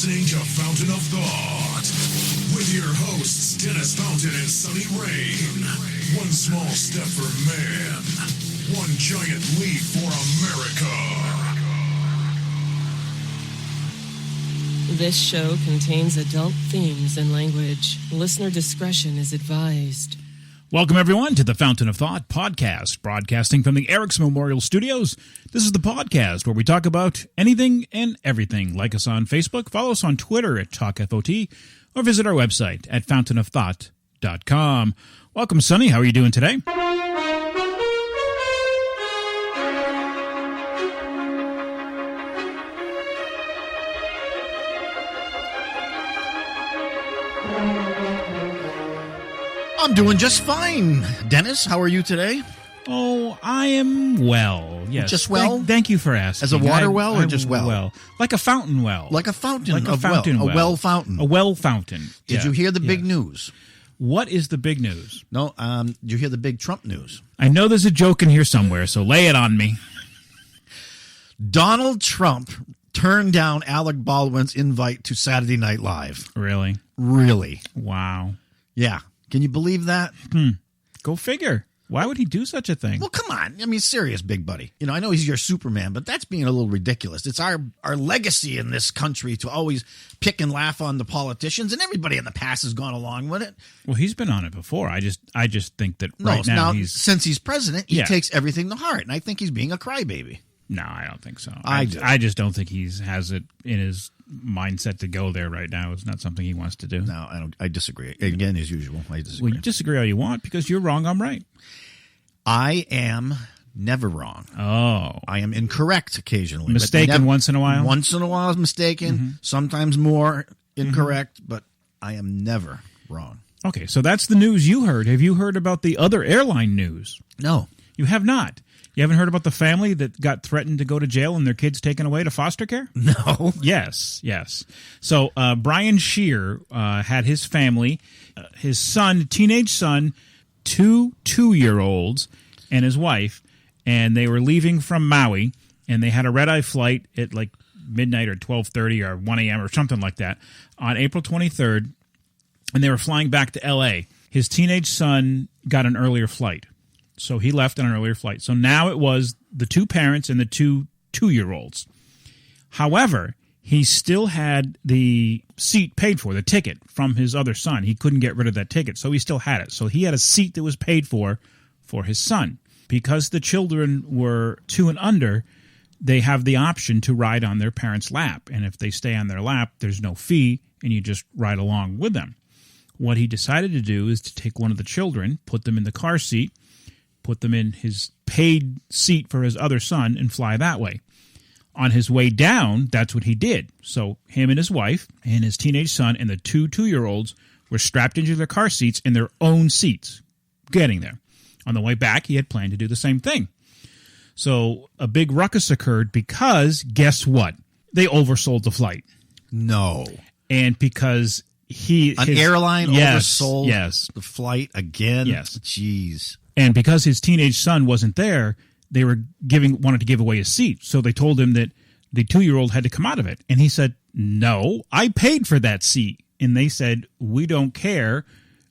listening to Fountain of Thought with your hosts, Dennis Fountain and Sunny Rain. One small step for man, one giant leap for America. This show contains adult themes and language. Listener discretion is advised. Welcome, everyone, to the Fountain of Thought podcast, broadcasting from the Eric's Memorial Studios. This is the podcast where we talk about anything and everything. Like us on Facebook, follow us on Twitter at TalkFOT, or visit our website at fountainofthought.com. Welcome, Sonny. How are you doing today? I'm doing just fine. Dennis, how are you today? Oh, I am well. Yes. Just well? Thank you for asking. As a water well or just well? Well, like a fountain well. Like a fountain. Like a fountain well. A well fountain. A well fountain. Did you hear the big news? What is the big news? No, did you hear the big Trump news? I know there's a joke in here somewhere, so lay it on me. Donald Trump turned down Alec Baldwin's invite to Saturday Night Live. Really? Really? Wow. Yeah. Can you believe that? Go figure. Why would he do such a thing? Well, come on. I mean, serious, big buddy. You know, I know he's your Superman, but that's being a little ridiculous. It's our legacy in this country to always pick and laugh on the politicians, and everybody in the past has gone along with it. Well, he's been on it before. I just think that now since he's president, he takes everything to heart, and I think he's being a crybaby. No, I don't think so. I just don't think he has it in his mindset to go there right now. It's not something he wants to do. No, I don't. I disagree. Again, as usual, I disagree. Well, you disagree all you want because you're wrong, I'm right. I am never wrong. Oh. I am incorrect occasionally. Mistaken once in a while? Once in a while I was mistaken, sometimes more incorrect, but I am never wrong. Okay, so that's the news you heard. Have you heard about the other airline news? No. You have not? You haven't heard about the family that got threatened to go to jail and their kids taken away to foster care? No. Yes. So Brian Shear had his family, his son, teenage son, two 2-year-olds, and his wife, and they were leaving from Maui, and they had a red-eye flight at like midnight or 12:30 or 1 a.m. or something like that on April 23rd, and they were flying back to L.A. His teenage son got an earlier flight. So he left on an earlier flight. So now it was the two parents and the two 2-year-olds. However, he still had the seat paid for, the ticket from his other son. He couldn't get rid of that ticket, so he still had it. So he had a seat that was paid for his son. Because the children were 2 and under, they have the option to ride on their parents' lap. And if they stay on their lap, there's no fee, and you just ride along with them. What he decided to do is to take one of the children, put them in the car seat, put them in his paid seat for his other son, and fly that way. On his way down, that's what he did. So him and his wife and his teenage son and the two 2-year-olds were strapped into their car seats in their own seats, getting there. On the way back, he had planned to do the same thing. So a big ruckus occurred because, guess what? They oversold the flight. No. And because airline oversold the flight again? Yes. Jeez. And because his teenage son wasn't there, they wanted to give away his seat. So they told him that the 2-year-old had to come out of it. And he said, no, I paid for that seat. And they said, we don't care.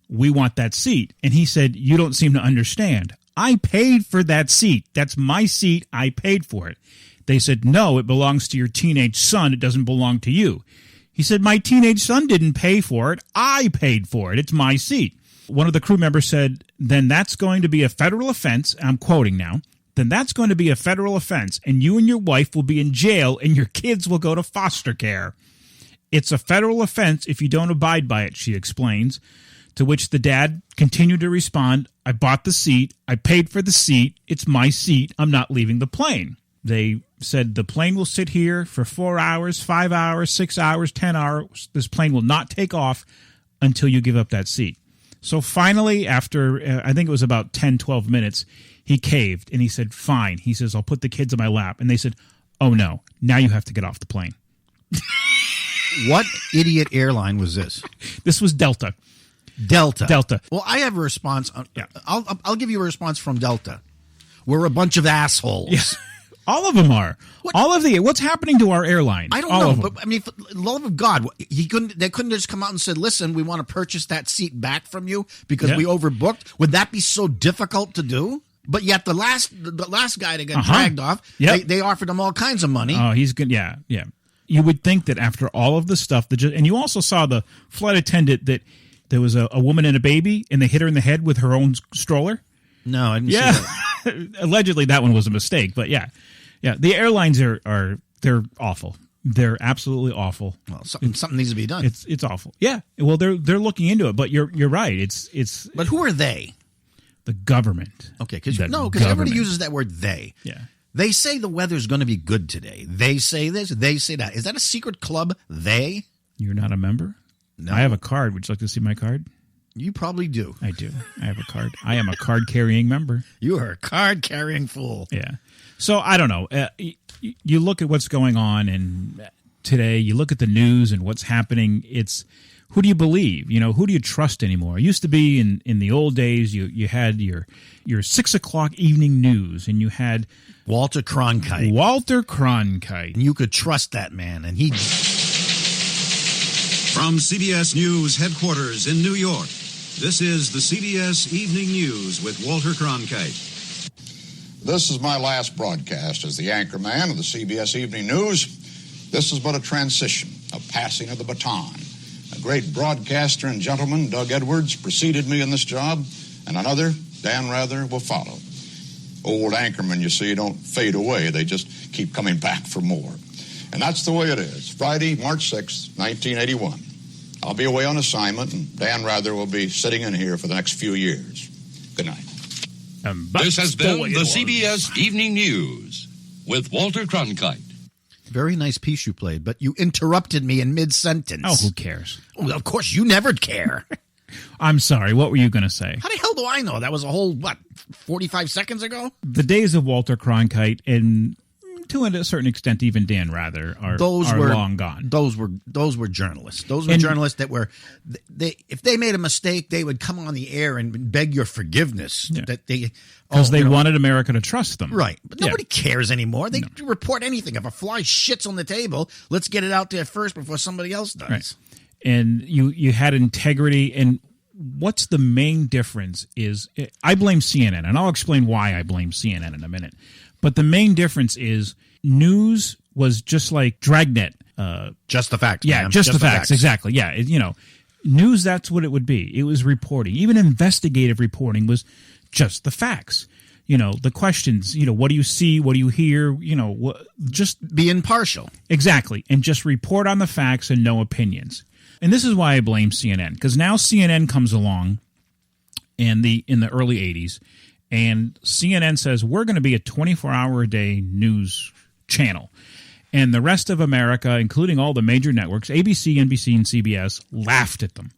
We want that seat. And he said, you don't seem to understand. I paid for that seat. That's my seat. I paid for it. They said, no, it belongs to your teenage son. It doesn't belong to you. He said, my teenage son didn't pay for it. I paid for it. It's my seat. One of the crew members said, then that's going to be a federal offense. I'm quoting now. Then that's going to be a federal offense, and you and your wife will be in jail, and your kids will go to foster care. It's a federal offense if you don't abide by it, she explains, to which the dad continued to respond, I bought the seat. I paid for the seat. It's my seat. I'm not leaving the plane. They said the plane will sit here for 4 hours, 5 hours, 6 hours, 10 hours. This plane will not take off until you give up that seat. So finally, after I think it was about 10, 12 minutes, he caved and he said, fine. He says, I'll put the kids in my lap. And they said, oh, no, now you have to get off the plane. What idiot airline was this? This was Delta. Delta. Well, I have a response. I'll give you a response from Delta. We're a bunch of assholes. Yeah. All of them are. What's happening to our airline? I don't All know, of them. but I mean, for the love of God, they couldn't just come out and said, "Listen, we want to purchase that seat back from you because we overbooked." Would that be so difficult to do? But yet the last guy that got dragged off, they offered him all kinds of money. Oh, he's good. Yeah, yeah. You would think that after all of the stuff, and you also saw the flight attendant that there was a woman and a baby, and they hit her in the head with her own stroller. No, I didn't see that. Allegedly, that one was a mistake, but yeah. The airlines are they're awful. They're absolutely awful. Well, something needs to be done. It's awful. Yeah. Well, they're looking into it, but you're right. It's. But who are they? The government. Okay, because everybody uses that word "they." Yeah. They say the weather's going to be good today. They say this. They say that. Is that a secret club? They? You're not a member? No. I have a card. Would you like to see my card? You probably do. I do. I have a card. I am a card-carrying member. You are a card-carrying fool. Yeah. So, I don't know. You look at what's going on and today, you look at the news and what's happening, it's who do you believe? Who do you trust anymore? It used to be in the old days, you had your 6 o'clock evening news and you had Walter Cronkite. And you could trust that man, and he... From CBS News headquarters in New York, this is the CBS Evening News with Walter Cronkite. This is my last broadcast as the anchorman of the CBS Evening News. This is but a transition, a passing of the baton. A great broadcaster and gentleman, Doug Edwards, preceded me in this job, and another, Dan Rather, will follow. Old anchormen, you see, don't fade away. They just keep coming back for more. And that's the way it is. Friday, March 6th, 1981. I'll be away on assignment, and Dan Rather will be sitting in here for the next few years. Good night. This has been the CBS Evening News with Walter Cronkite. Very nice piece you played, but you interrupted me in mid-sentence. Oh, who cares? Well, of course, you never care. I'm sorry. What were you going to say? How the hell do I know? That was a whole, 45 seconds ago? The days of Walter Cronkite and, to a certain extent, even Dan Rather are long gone. Those were journalists. Those were journalists that were, if they made a mistake, they would come on the air and beg your forgiveness. Yeah. Because they wanted America to trust them. Right. But nobody cares anymore. They report anything. If a fly shits on the table, let's get it out there first before somebody else does. Right. And you had integrity. And what's the main difference is, I blame CNN, and I'll explain why I blame CNN in a minute. But the main difference is news was just like Dragnet. Just the facts. Yeah, just the facts. Exactly. Yeah. News, that's what it would be. It was reporting. Even investigative reporting was just the facts. The questions, what do you see? What do you hear? Just be impartial. Exactly. And just report on the facts and no opinions. And this is why I blame CNN, because now CNN comes along in the early 80s, and CNN says, we're going to be a 24-hour-a-day news channel. And the rest of America, including all the major networks, ABC, NBC, and CBS, laughed at them.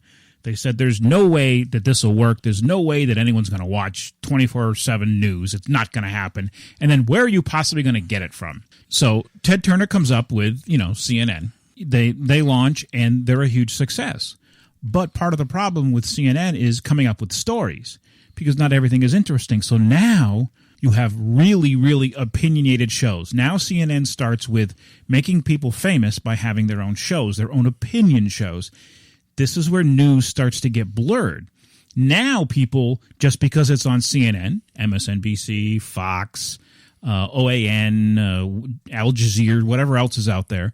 They said, there's no way that this will work. There's no way that anyone's going to watch 24/7 news. It's not going to happen. And then where are you possibly going to get it from? So Ted Turner comes up with, CNN. They launch, and they're a huge success. But part of the problem with CNN is coming up with stories, because not everything is interesting. So now you have really, really opinionated shows. Now CNN starts with making people famous by having their own shows, their own opinion shows. This is where news starts to get blurred. Now people, just because it's on CNN, MSNBC, Fox, OAN, Al Jazeera, whatever else is out there,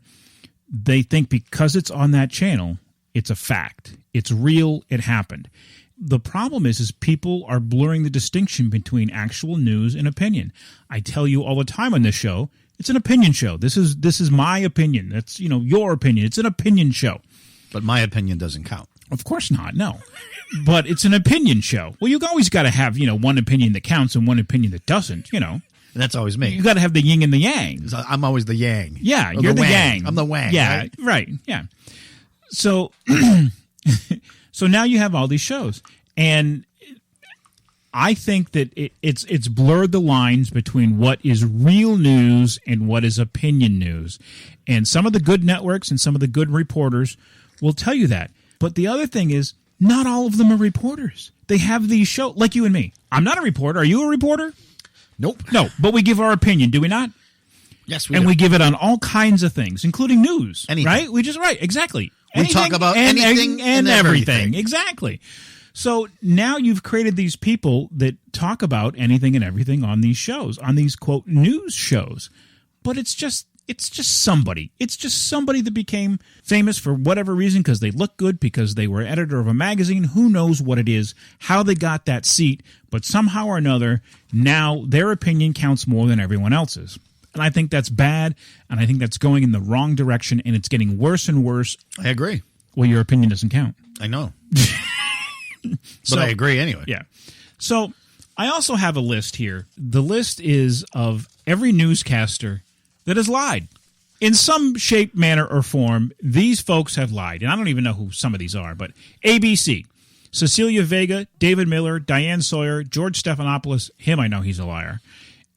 they think because it's on that channel, it's a fact. It's real. It happened. The problem is people are blurring the distinction between actual news and opinion. I tell you all the time on this show, it's an opinion show. This is my opinion. That's, your opinion. It's an opinion show. But my opinion doesn't count. Of course not, no. But it's an opinion show. Well, you've always got to have, one opinion that counts and one opinion that doesn't, And that's always me. You got to have the yin and the yang. I'm always the yang. Yeah, you're the yang. I'm the wang. Yeah, right. Yeah. So, so now you have all these shows, and I think that it's blurred the lines between what is real news and what is opinion news. And some of the good networks and some of the good reporters will tell you that. But the other thing is, not all of them are reporters. They have these shows, like you and me. I'm not a reporter. Are you a reporter? Nope. No, but we give our opinion, do we not? Yes, we give it on all kinds of things, including news. Anything. Right? Exactly. We talk about anything and everything. Exactly. So now you've created these people that talk about anything and everything on these shows, on these, quote, news shows. But it's just somebody. It's just somebody that became famous for whatever reason, because they look good, because they were editor of a magazine. Who knows what it is, how they got that seat. But somehow or another, now their opinion counts more than everyone else's. And I think that's bad, and I think that's going in the wrong direction, and it's getting worse and worse. I agree. Well, your opinion doesn't count. I know. But I agree anyway. Yeah. So I also have a list here. The list is of every newscaster that has lied. In some shape, manner, or form, these folks have lied. And I don't even know who some of these are, but ABC, Cecilia Vega, David Miller, Diane Sawyer, George Stephanopoulos. Him, I know he's a liar.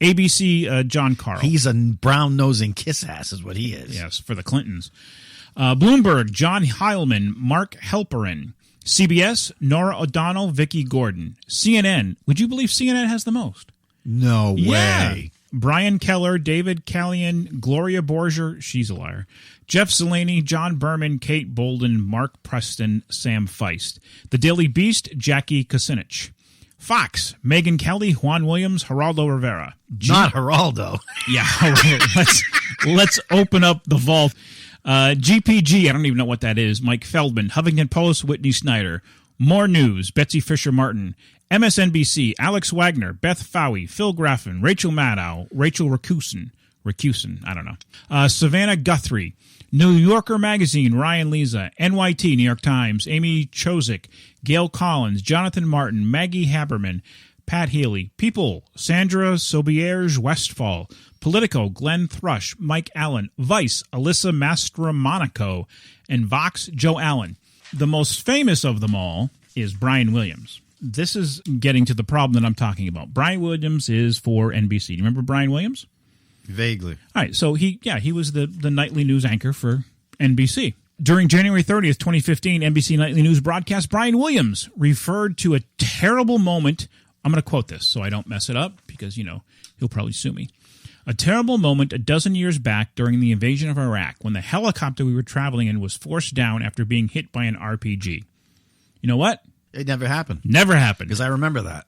ABC, John Carl. He's a brown-nosing kiss-ass is what he is. Yes, for the Clintons. Bloomberg, John Heilman, Mark Halperin. CBS, Nora O'Donnell, Vicki Gordon. CNN, would you believe CNN has the most? No way. Yeah. Brian Keller, David Callion, Gloria Borger, she's a liar. Jeff Zeleny, John Berman, Kate Bolden, Mark Preston, Sam Feist. The Daily Beast, Jackie Kucinich. Fox, Megyn Kelly, Juan Williams, Geraldo Rivera. Not Geraldo. Yeah, let's open up the vault. GPG, I don't even know what that is. Mike Feldman, Huffington Post, Whitney Snyder. More News, Betsy Fisher Martin. MSNBC, Alex Wagner, Beth Fowey, Phil Graffin, Rachel Maddow, Rachel Racusin, I don't know. Savannah Guthrie. New Yorker Magazine, Ryan Leza. NYT, New York Times, Amy Chozick, Gail Collins, Jonathan Martin, Maggie Haberman, Pat Healy. People, Sandra Sobierge Westfall. Politico, Glenn Thrush, Mike Allen. Vice, Alyssa Mastromonaco. And Vox, Joe Allen. The most famous of them all is Brian Williams. This is getting to the problem that I'm talking about. Brian Williams is for NBC. Do you remember Brian Williams? Vaguely. All right, so he was the nightly news anchor for NBC. During January 30th, 2015, NBC Nightly News broadcast, Brian Williams referred to a terrible moment. I'm going to quote this so I don't mess it up because, he'll probably sue me. A terrible moment a dozen years back during the invasion of Iraq when the helicopter we were traveling in was forced down after being hit by an RPG. You know what? It never happened. Never happened. Because I remember that.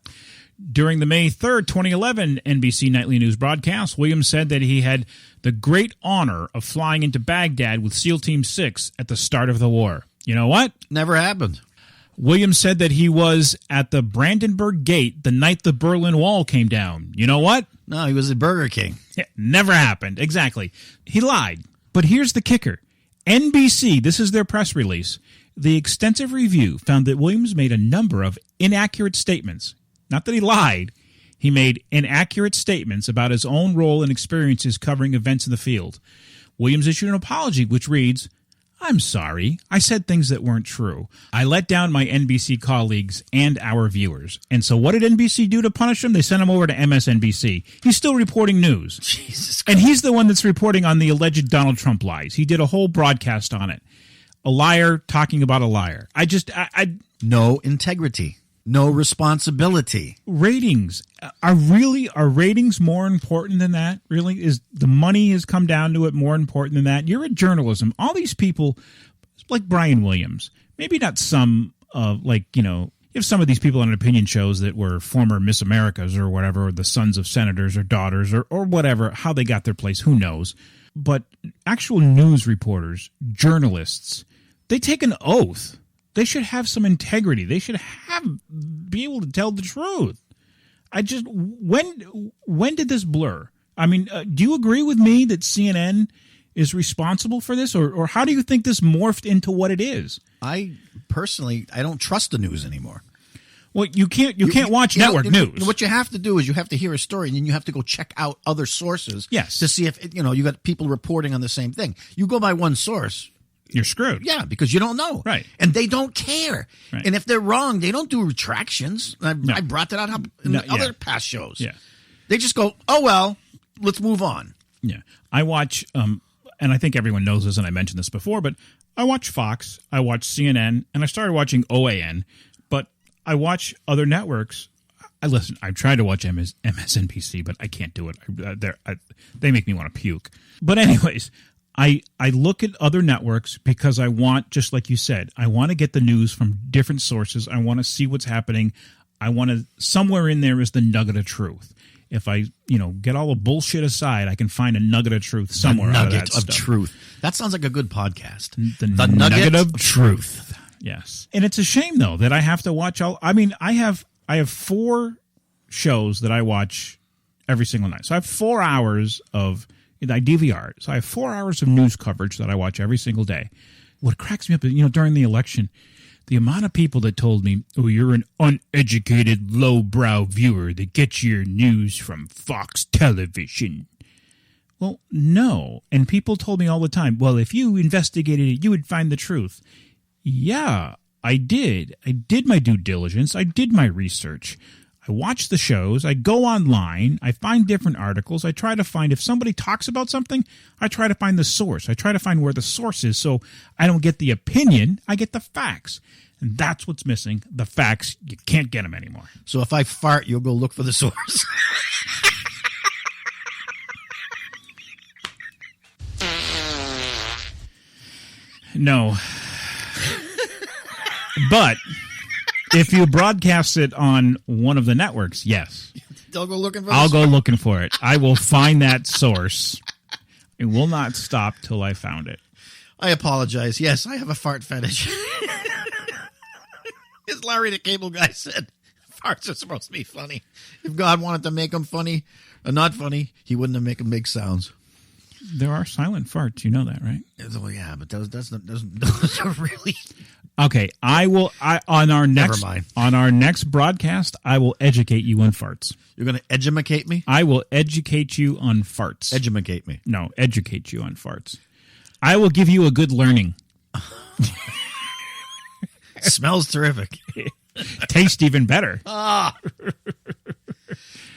During the May 3rd, 2011 NBC Nightly News broadcast, Williams said that he had the great honor of flying into Baghdad with SEAL Team 6 at the start of the war. You know what? Never happened. Williams said that he was at the Brandenburg Gate the night the Berlin Wall came down. You know what? No, he was at Burger King. Yeah, never happened. Exactly. He lied. But here's the kicker. NBC, this is their press release, the extensive review found that Williams made a number of inaccurate statements. Not that he lied. He made inaccurate statements about his own role and experiences covering events in the field. Williams issued an apology which reads, "I'm sorry. I said things that weren't true. I let down my NBC colleagues and our viewers." And so what did NBC do to punish him? They sent him over to MSNBC. He's still reporting news. Jesus Christ. And he's the one that's reporting on the alleged Donald Trump lies. He did a whole broadcast on it. A liar talking about a liar. No integrity. No responsibility. Ratings. Are ratings more important than that? Really? Is the money has come down to it more important than that? You're at journalism. All these people, like Brian Williams, maybe not some, you have some of these people on opinion shows that were former Miss Americas or whatever, or the sons of senators or daughters or whatever, how they got their place, who knows. But actual news reporters, journalists, they take an oath. They should have some integrity. They should be able to tell the truth. When did this blur? I mean, do you agree with me that CNN is responsible for this, or how do you think this morphed into what it is? I don't trust the news anymore. Well, you can't watch network news. What you have to do is you have to hear a story and then you have to go check out other sources. Yes. To see if you got people reporting on the same thing. You go by one source, you're screwed. Yeah, because you don't know. Right. And they don't care. Right. And if they're wrong, they don't do retractions. I brought that out in other past shows. Yeah. They just go, oh, well, let's move on. Yeah. I watch, and I think everyone knows this, and I mentioned this before, but I watch Fox, I watch CNN, and I started watching OAN, but I watch other networks. I tried to watch MSNBC, but I can't do it. They make me want to puke. But anyways, I look at other networks because I want, just like you said, I want to get the news from different sources. I want to see what's happening. I want to, somewhere in there is the nugget of truth. If I, get all the bullshit aside, I can find a nugget of truth somewhere. The nugget out of that of stuff. Truth. That sounds like a good podcast. The nugget of truth. Yes. And it's a shame, though, that I have to watch all. I mean, I have 4 shows that I watch every single night. So I have 4 hours of, I DVR. So I have 4 hours of news coverage that I watch every single day. What cracks me up is, during the election, the amount of people that told me, oh, you're an uneducated, lowbrow viewer that gets your news from Fox Television. Well, no. And people told me all the time, well, if you investigated it, you would find the truth. Yeah, I did. I did my due diligence. I did my research. I watch the shows. I go online. I find different articles. I try to find, if somebody talks about something, I try to find the source. I try to find where the source is, so I don't get the opinion. I get the facts. And that's what's missing. The facts, you can't get them anymore. So if I fart, you'll go look for the source. No. But if you broadcast it on one of the networks, yes. They'll go looking for I'll go looking for it. I will find that source. It will not stop till I found it. I apologize. Yes, I have a fart fetish. As Larry the Cable Guy said, farts are supposed to be funny. If God wanted to make them funny or not funny, he wouldn't have made them make sounds. There are silent farts. You know that, right? Oh, yeah, but those are really... Okay, on our next broadcast, I will educate you on farts. You're going to edumacate me? I will educate you on farts. Edumacate me. No, educate you on farts. I will give you a good learning. Smells terrific. Tastes even better.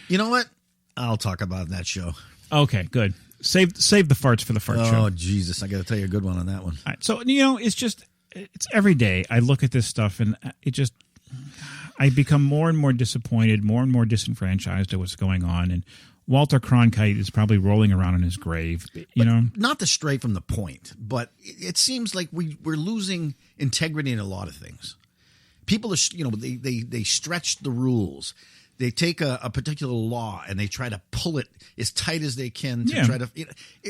You know what? I'll talk about that show. Okay, good. Save the farts for the fart show. Oh, Jesus. I got to tell you a good one on that one. All right, so, it's every day I look at this stuff and I become more and more disappointed, more and more disenfranchised at what's going on. And Walter Cronkite is probably rolling around in his grave, Not to stray from the point, but it seems like we're losing integrity in a lot of things. People are, they stretch the rules. They take a particular law and they try to pull it as tight as they can to try to.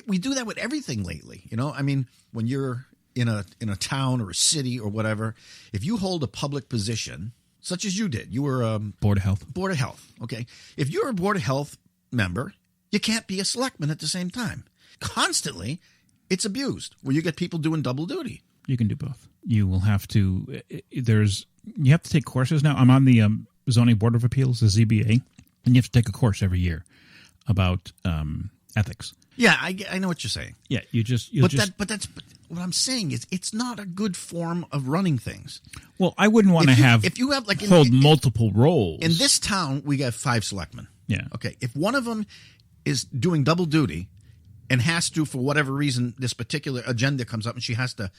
We do that with everything lately. I mean, when you're in a town or a city or whatever, if you hold a public position, such as you did, you were Board of Health. Board of Health. Okay, if you're a Board of Health member, you can't be a selectman at the same time. Constantly, it's abused where you get people doing double duty. You can do both. You will have to. You have to take courses now. I'm on the Zoning Board of Appeals, the ZBA, and you have to take a course every year about ethics. Yeah, I know what you're saying. Yeah, but that's what I'm saying is it's not a good form of running things. Well, I wouldn't want to have hold multiple roles. In this town, we got 5 selectmen. Yeah. Okay. If one of them is doing double duty and has to, for whatever reason, this particular agenda comes up and she has to,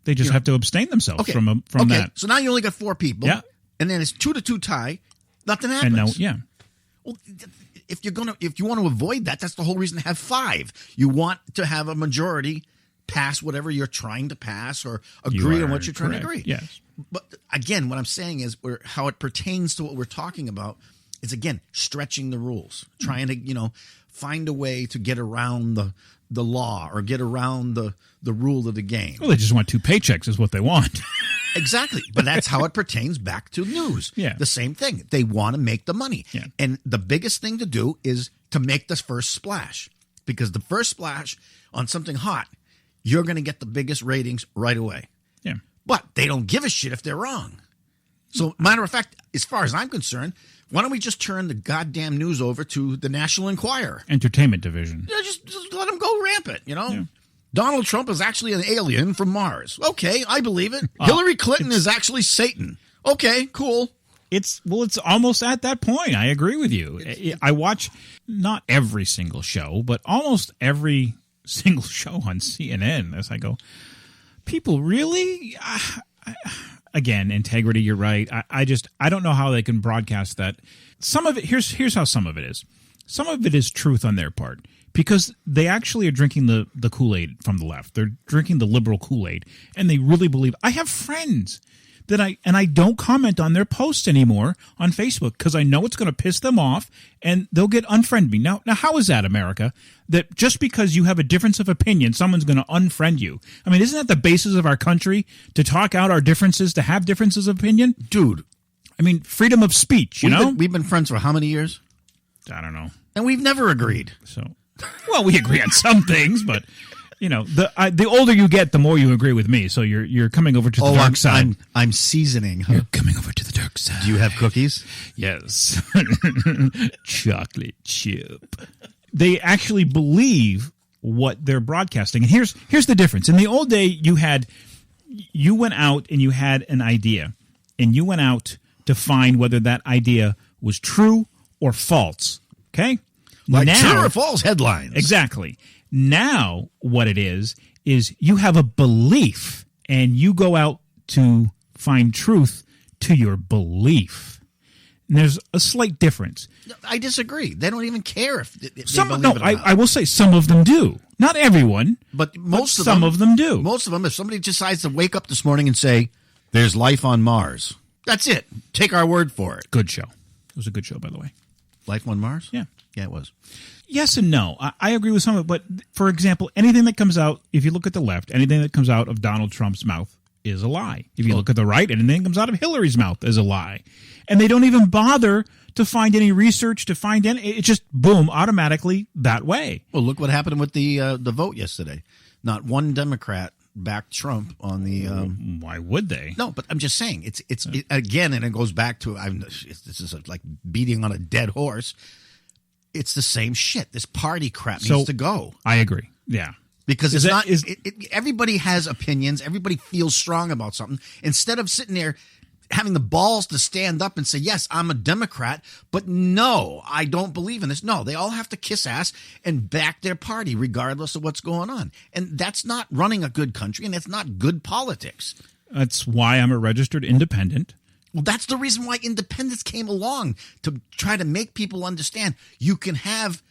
they just have to abstain themselves from that. So now you only got 4 people. Yeah. And then it's 2-2 tie. Nothing happens. Well, if you want to avoid that, that's the whole reason to have 5. You want to have a majority pass whatever you're trying to pass or agree on what you're trying to agree. Yes. But again, what I'm saying is how it pertains to what we're talking about is, again, stretching the rules, trying to, find a way to get around the law or get around the rule of the game. Well, they just want 2 paychecks is what they want. Exactly. But that's how it pertains back to news. Yeah. The same thing. They want to make the money. Yeah. And the biggest thing to do is to make the first splash, because the first splash on something hot, you're going to get the biggest ratings right away. Yeah. But they don't give a shit if they're wrong. So, matter of fact, as far as I'm concerned, why don't we just turn the goddamn news over to the National Enquirer? Entertainment division. Yeah, just let them go rampant, Yeah. Donald Trump is actually an alien from Mars. Okay, I believe it. Hillary Clinton is actually Satan. Okay, cool. It's almost at that point. I agree with you. I watch not every single show, but almost every single show on CNN as I go, people really? again, integrity, you're right. I don't know how they can broadcast that. Some of it, here's how some of it is. Some of it is truth on their part because they actually are drinking the Kool-Aid from the left. They're drinking the liberal Kool-Aid, and they really believe. I have friends that I don't comment on their posts anymore on Facebook because I know it's going to piss them off and they'll get unfriend me. Now, how is that, America? That just because you have a difference of opinion, someone's going to unfriend you? I mean, isn't that the basis of our country, to talk out our differences, to have differences of opinion? Dude. I mean, freedom of speech, we've been friends for how many years? I don't know. And we've never agreed. So, well, we agree on some things, but... You know, the older you get, the more you agree with me. So you're coming over to the dark side. I'm seasoning. Huh? You're coming over to the dark side. Do you have cookies? Yes. Chocolate chip. They actually believe what they're broadcasting. And here's the difference. In the old day, you went out and you had an idea, and you went out to find whether that idea was true or false. Okay? Like true or false headlines. Exactly. Now, what it is you have a belief, and you go out to find truth to your belief. And there's a slight difference. I disagree. They don't even care if they believe it or not. I will say some of them do. Not everyone, but some of them do. Most of them, if somebody decides to wake up this morning and say, there's life on Mars, that's it. Take our word for it. Good show. It was a good show, by the way. Life on Mars? Yeah. Yeah, it was. Yes and no. I agree with some of it, but for example, anything that comes out, if you look at the left, anything that comes out of Donald Trump's mouth is a lie. If you look at the right, anything that comes out of Hillary's mouth is a lie. And they don't even bother to find any research, to find any, it's just boom, automatically that way. Well, look what happened with the vote yesterday. Not one Democrat backed Trump on the. Why would they? No, but I'm just saying it, again, and it goes back to this is like beating on a dead horse. It's the same shit. This party crap needs to go. I agree. Yeah. Because everybody has opinions. Everybody feels strong about something. Instead of sitting there having the balls to stand up and say, yes, I'm a Democrat, but no, I don't believe in this. No, they all have to kiss ass and back their party regardless of what's going on. And that's not running a good country, and it's not good politics. That's why I'm a registered independent. Well, that's the reason why independence came along, to try to make people understand you can have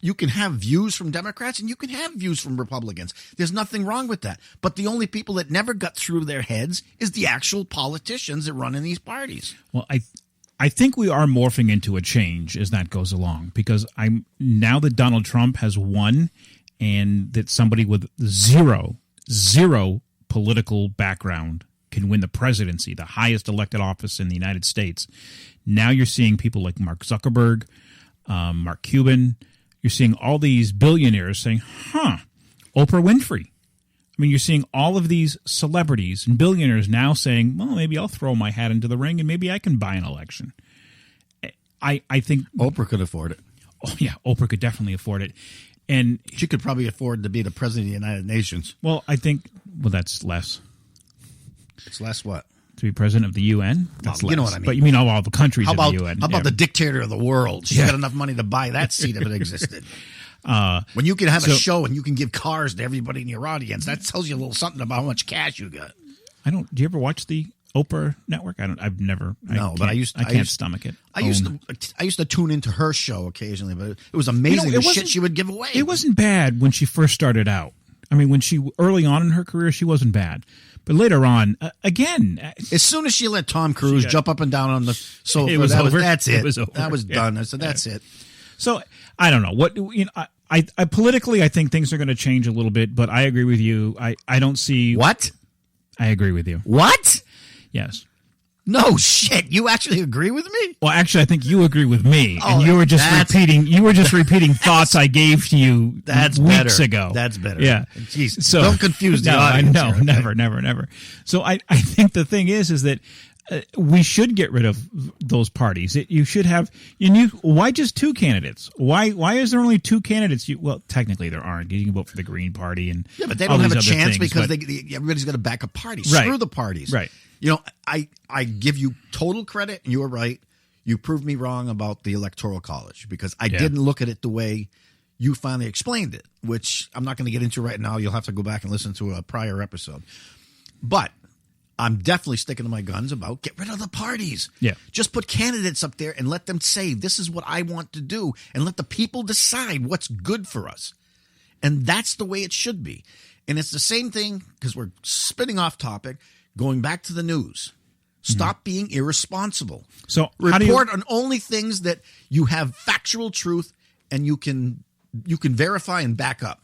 views from Democrats and you can have views from Republicans. There's nothing wrong with that. But the only people that never got through their heads is the actual politicians that run in these parties. Well, I think we are morphing into a change as that goes along, because now that Donald Trump has won, and that somebody with zero political background can win the presidency, the highest elected office in the United States. Now you're seeing people like Mark Zuckerberg, Mark Cuban. You're seeing all these billionaires saying, Oprah Winfrey. I mean, you're seeing all of these celebrities and billionaires now saying, well, maybe I'll throw my hat into the ring and maybe I can buy an election. I think Oprah could afford it. Oh, yeah, Oprah could definitely afford it. And she could probably afford to be the president of the United Nations. Well, that's less. It's less what? To be president of the UN? That's less. You know what I mean. But you mean all the countries of the UN. How about the dictator of the world? She's got enough money to buy that seat if it existed. When you can have a show and you can give cars to everybody in your audience, that tells you a little something about how much cash you got. Do you ever watch the Oprah Network? I've never. I can't stomach it. I used to tune into her show occasionally, but it was amazing the shit she would give away. It wasn't bad when she first started out. I mean, early on in her career, she wasn't bad. But later on, again, as soon as she let Tom Cruise jump up and down on the sofa, that's it. It was over. That was done. I said, that's it. So I don't know what I politically, I think things are going to change a little bit. But I agree with you. I don't see what. I agree with you. What? Yes. No shit. You actually agree with me? Well, actually, I think you agree with me, and you were just repeating. You were just repeating thoughts I gave to you weeks ago. That's better. Yeah. Jeez. So don't confuse the audience. No, never. So I think the thing is that we should get rid of those parties. You should have. Why just two candidates? Why is there only two candidates? Well, technically there aren't. You can vote for the Green Party and but they don't have a chance because everybody's got to back a party. Right. Screw the parties. Right. I give you total credit, and you were right. You proved me wrong about the Electoral College because I didn't look at it the way you finally explained it, which I'm not going to get into right now. You'll have to go back and listen to a prior episode. But I'm definitely sticking to my guns about get rid of the parties. Yeah. Just put candidates up there and let them say, this is what I want to do, and let the people decide what's good for us. And that's the way it should be. And it's the same thing, because we're spinning off topic, going back to the news. Stop being irresponsible. So report on only things that you have factual truth and you can verify and back up.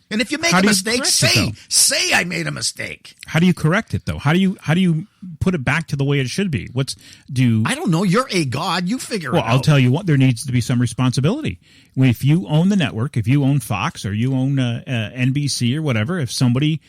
And if you make a mistake, say I made a mistake. How do you correct it though? How do you put it back to the way it should be? I don't know. You're a god. You figure it out. Well, I'll tell you what. There needs to be some responsibility. If you own the network, if you own Fox or you own NBC or whatever, if somebody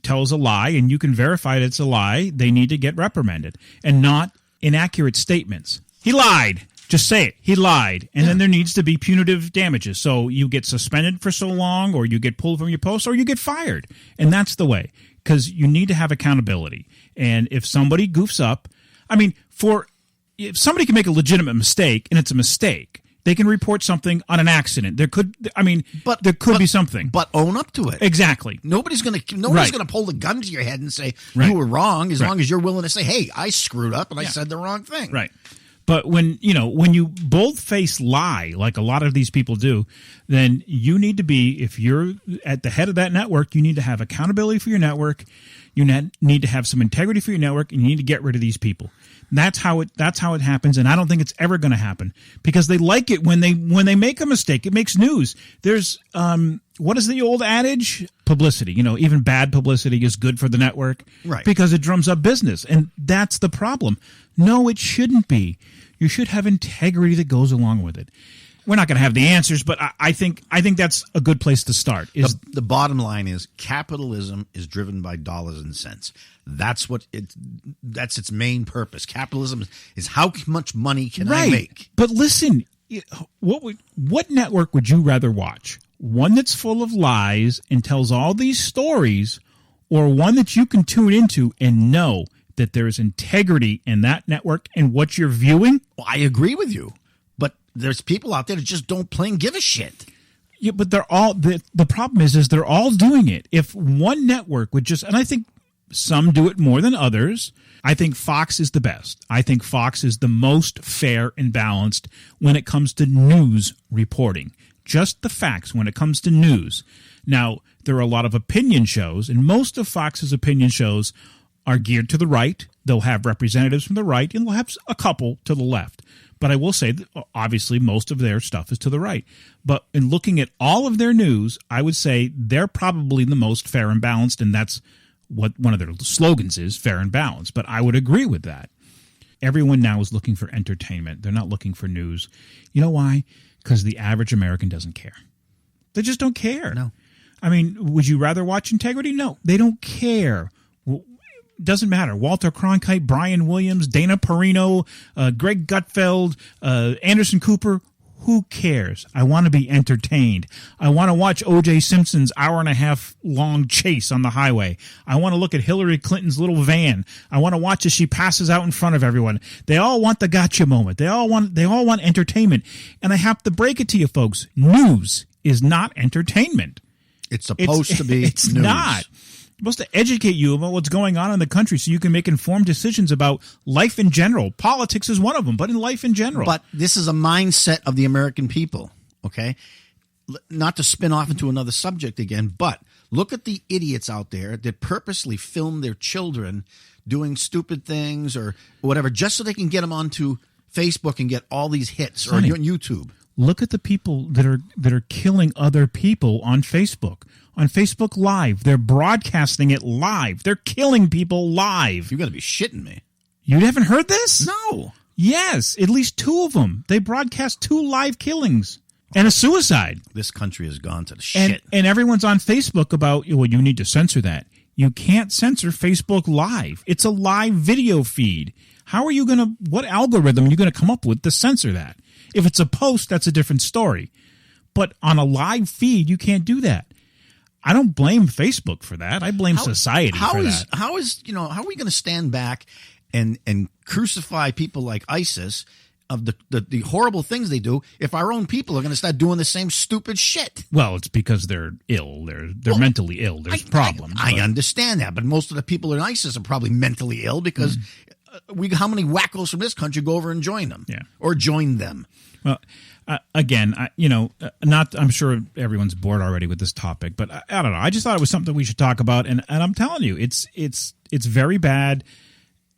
tells a lie and you can verify that it's a lie, they need to get reprimanded, and not inaccurate statements. He lied. Just say it. He lied. And then there needs to be punitive damages. So you get suspended for so long, or you get pulled from your post, or you get fired. And that's the way. Because you need to have accountability. And if somebody goofs up, if somebody can make a legitimate mistake, and it's a mistake, they can report something on an accident. There could be something. But own up to it. Exactly. Nobody's gonna pull the gun to your head and say you were wrong, as long as you're willing to say, hey, I screwed up and I said the wrong thing. Right. But when you bold-faced lie, like a lot of these people do, then you need to be, if you're at the head of that network, you need to have accountability for your network. You need to have some integrity for your network, and you need to get rid of these people. That's how it happens, and I don't think it's ever going to happen, because they like it when they make a mistake. It makes news. There's what is the old adage? Publicity. Even bad publicity is good for the network, right? Because it drums up business, and that's the problem. No, it shouldn't be. You should have integrity that goes along with it. We're not going to have the answers, but I think that's a good place to start. The bottom line is capitalism is driven by dollars and cents. That's its main purpose. Capitalism is how much money can I make? But listen, what network would you rather watch? One that's full of lies and tells all these stories, or one that you can tune into and know that there is integrity in that network and what you're viewing? Well, I agree with you. But there's people out there that just don't plain give a shit. Yeah, but they're all the problem is they're all doing it. If one network would just, and I think some do it more than others. I think Fox is the best. I think Fox is the most fair and balanced when it comes to news reporting. Just the facts when it comes to news. Now, there are a lot of opinion shows, and most of Fox's opinion shows are geared to the right. They'll have representatives from the right, and they'll have a couple to the left. But I will say that obviously most of their stuff is to the right. But in looking at all of their news, I would say they're probably the most fair and balanced, and that's what one of their slogans is, fair and balanced. But I would agree with that. Everyone now is looking for entertainment. They're not looking for news. You know why? Because the average American doesn't care. They just don't care. No. Would you rather watch integrity? No, they don't care. Doesn't matter. Walter Cronkite, Brian Williams, Dana Perino, Greg Gutfeld, Anderson Cooper. Who cares? I want to be entertained. I want to watch O.J. Simpson's hour-and-a-half long chase on the highway. I want to look at Hillary Clinton's little van. I want to watch as she passes out in front of everyone. They all want the gotcha moment. They all want entertainment. And I have to break it to you, folks. News is not entertainment. It's supposed to be It's news. Not. It's supposed to educate you about what's going on in the country so you can make informed decisions about life in general. Politics is one of them, but in life in general. But this is a mindset of the American people, okay? Not to spin off into another subject again, but look at the idiots out there that purposely film their children doing stupid things or whatever just so they can get them onto Facebook and get all these hits or on YouTube. Look at the people that are killing other people on Facebook. On Facebook Live, they're broadcasting it live. They're killing people live. You got to be shitting me. You haven't heard this? No. Yes, at least 2 of them. They broadcast 2 live killings and a suicide. This country has gone to the shit. And everyone's on Facebook about, well, you need to censor that. You can't censor Facebook Live. It's a live video feed. How are you going to, what algorithm are you going to come up with to censor that? If it's a post, that's a different story. But on a live feed, you can't do that. I don't blame Facebook for that. I blame society for that. How are we going to stand back and crucify people like ISIS of the horrible things they do if our own people are going to start doing the same stupid shit. Well, it's because they're ill. They're mentally ill. There's problems. I understand that, but most of the people in ISIS are probably mentally ill because how many wackos from this country go over and join them? Yeah. Or join them? Well, again, I'm sure everyone's bored already with this topic, but I don't know. I just thought it was something we should talk about, and I'm telling you, it's very bad.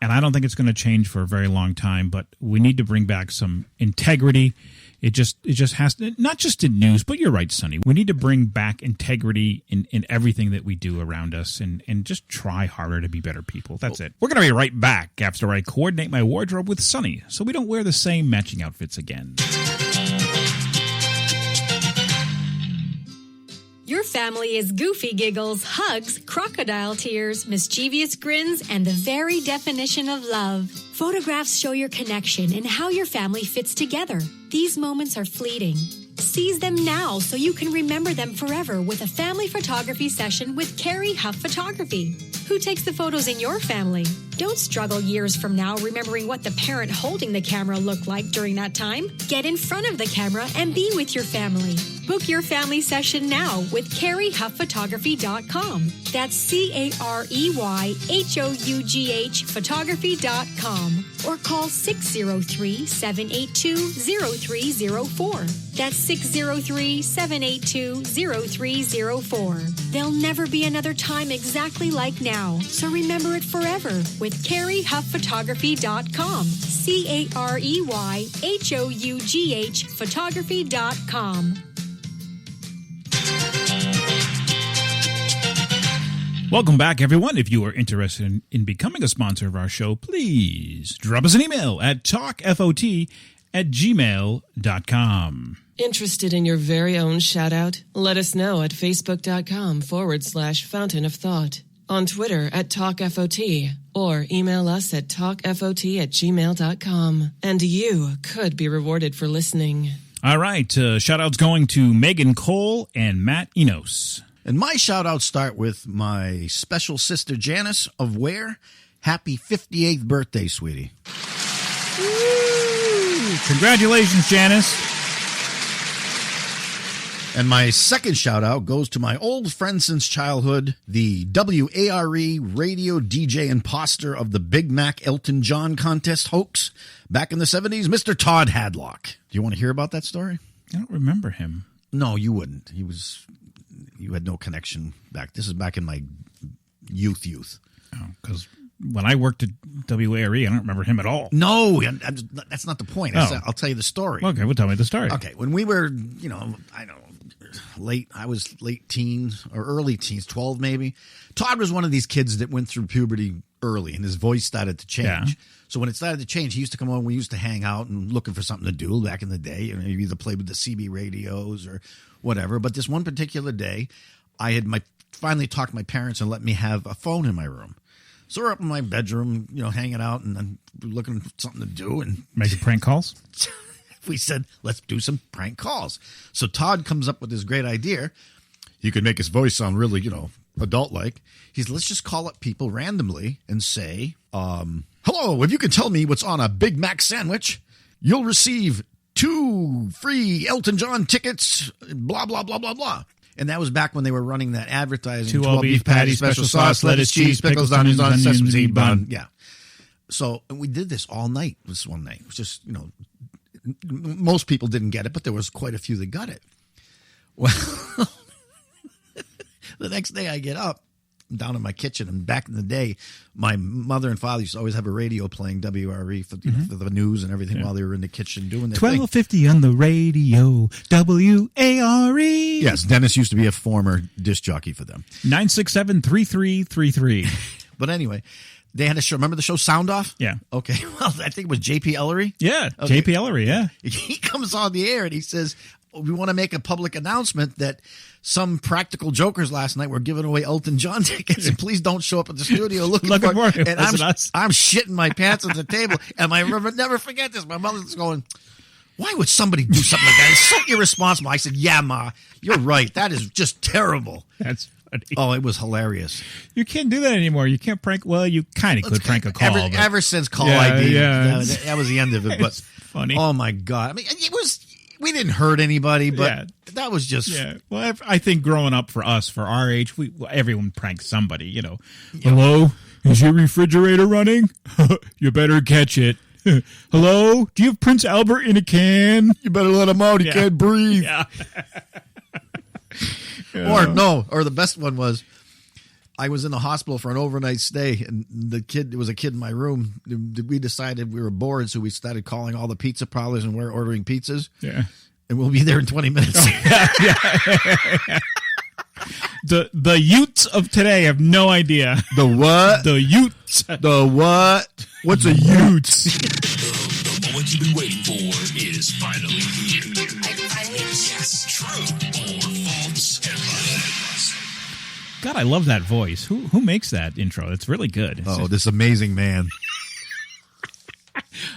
And I don't think it's going to change for a very long time, but we need to bring back some integrity. It just has to, not just in news, but you're right, Sonny. We need to bring back integrity in everything that we do around us and just try harder to be better people. That's it. We're going to be right back after I coordinate my wardrobe with Sonny so we don't wear the same matching outfits again. Your family is goofy giggles, hugs, crocodile tears, mischievous grins, and the very definition of love. Photographs show your connection and how your family fits together. These moments are fleeting. Seize them now so you can remember them forever with a family photography session with Carrie Huff Photography. Who takes the photos in your family? Don't struggle years from now remembering what the parent holding the camera looked like during that time. Get in front of the camera and be with your family. Book your family session now with CarrieHuffPhotography.com. That's CareyHough photography.com. Or call 603-782-0304. That's 603-782-0304. There'll never be another time exactly like now, so remember it forever with CarreyHuffPhotography.com. CareyHough photography.com. Welcome back, everyone. If you are interested in becoming a sponsor of our show, please drop us an email at talkfot@gmail.com. Interested in your very own shout-out? Let us know at facebook.com/Fountain of Thought, on Twitter at TalkFOT, or email us at talkfot@gmail.com. And you could be rewarded for listening. All right. Shout-outs going to Megan Cole and Matt Enos. And my shout-outs start with my special sister Janice of Ware. Happy 58th birthday, sweetie. Woo! Congratulations, Janice. And my second shout-out goes to my old friend since childhood, the WARE radio DJ imposter of the Big Mac Elton John contest hoax back in the 70s, Mr. Todd Hadlock. Do you want to hear about that story? I don't remember him. No, you wouldn't. You had no connection back. This is back in my youth. Oh, because when I worked at WARE, I don't remember him at all. No, that's not the point. Oh. I'll tell you the story. Okay, well, tell me the story. Okay, when we were, I was late teens or early teens, 12 maybe. Todd was one of these kids that went through puberty early, and his voice started to change. Yeah. So when it started to change, he used to come on. We used to hang out and looking for something to do back in the day. You either play with the CB radios or whatever. But this one particular day, I had finally talked to my parents and let me have a phone in my room. So we're up in my bedroom, hanging out and looking for something to do and making prank calls. We said, let's do some prank calls. So Todd comes up with this great idea. You could make his voice sound really, adult-like. Let's just call up people randomly and say, hello, if you can tell me what's on a Big Mac sandwich, you'll receive 2 free Elton John tickets, blah, blah, blah, blah, blah. And that was back when they were running that advertising. 2 all-beef patty, special sauce, lettuce, cheese, pickles, onions, sesame seed bun. Yeah. So we did this all night, this one night. It was just, most people didn't get it, but there was quite a few that got it. Well, the next day I get up, I'm down in my kitchen, and back in the day, my mother and father used to always have a radio playing WRE for, for the news and everything while they were in the kitchen doing their 1250 on the radio, WARE. Yes, Dennis used to be a former disc jockey for them. 967-3333. But anyway, they had a show. Remember the show Sound Off? Yeah. Okay. Well, I think it was J.P. Ellery. Yeah, okay. J.P. Ellery, yeah. He comes on the air and he says, we want to make a public announcement that some practical jokers last night were giving away Elton John tickets, and please don't show up at the studio looking for it. And I'm shitting my pants at the table, and I never forget this. My mother's going, why would somebody do something like that? It's so irresponsible. I said, yeah, Ma, you're right. That is just terrible. That's funny. Oh, it was hilarious. You can't do that anymore. You can't prank. Well, you kind of could prank a call. Ever since Call ID, that was the end of it. But funny. Oh, my God. I mean, we didn't hurt anybody, but that was just... Yeah. Well, I think growing up for us, for our age, everyone pranks somebody, you know. Hello? Is your refrigerator running? You better catch it. Hello? Do you have Prince Albert in a can? You better let him out. He can't breathe. Yeah. Or the best one was, I was in the hospital for an overnight stay, and there was a kid in my room. We decided we were bored, so we started calling all the pizza parlors and we're ordering pizzas. Yeah. And we'll be there in 20 minutes. The Utes of today have no idea. The what? The Utes. The what? What's a Ute? The moment you've been waiting for is finally here. Yes, true or false headlines. God, I love that voice. Who makes that intro? It's really good. This amazing man.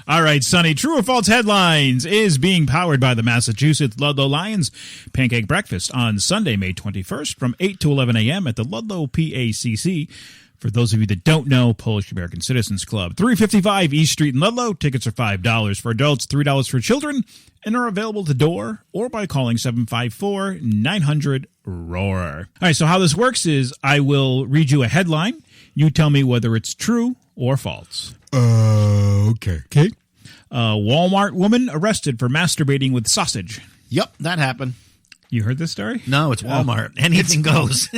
All right, Sonny, true or false headlines is being powered by the Massachusetts Ludlow Lions Pancake Breakfast on Sunday, May 21st from 8 to 11 a.m. at the Ludlow PACC. For those of you that don't know, Polish American Citizens Club, 355 East Street in Ludlow. Tickets are $5 for adults, $3 for children, and are available at the door or by calling 754-900-ROAR. All right, so how this works is I will read you a headline. You tell me whether it's true or false. Okay. Walmart woman arrested for masturbating with sausage. Yep, that happened. You heard this story? No, it's Walmart. Anything goes.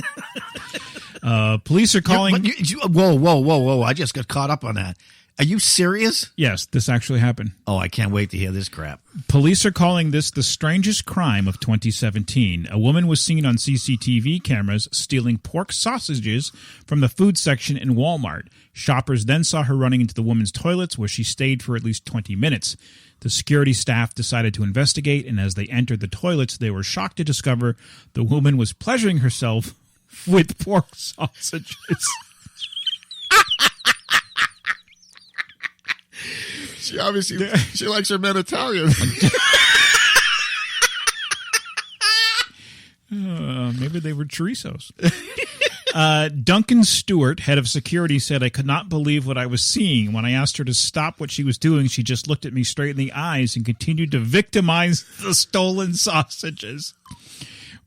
Police are calling... Whoa. I just got caught up on that. Are you serious? Yes, this actually happened. Oh, I can't wait to hear this crap. Police are calling this the strangest crime of 2017. A woman was seen on CCTV cameras stealing pork sausages from the food section in Walmart. Shoppers then saw her running into the woman's toilets, where she stayed for at least 20 minutes. The security staff decided to investigate, and as they entered the toilets, they were shocked to discover the woman was pleasuring herself with pork sausages. She obviously she likes her men Italian. Maybe they were chorizos. Duncan Stewart, head of security, said, "I could not believe what I was seeing. When I asked her to stop what she was doing, she just looked at me straight in the eyes and continued to victimize the stolen sausages.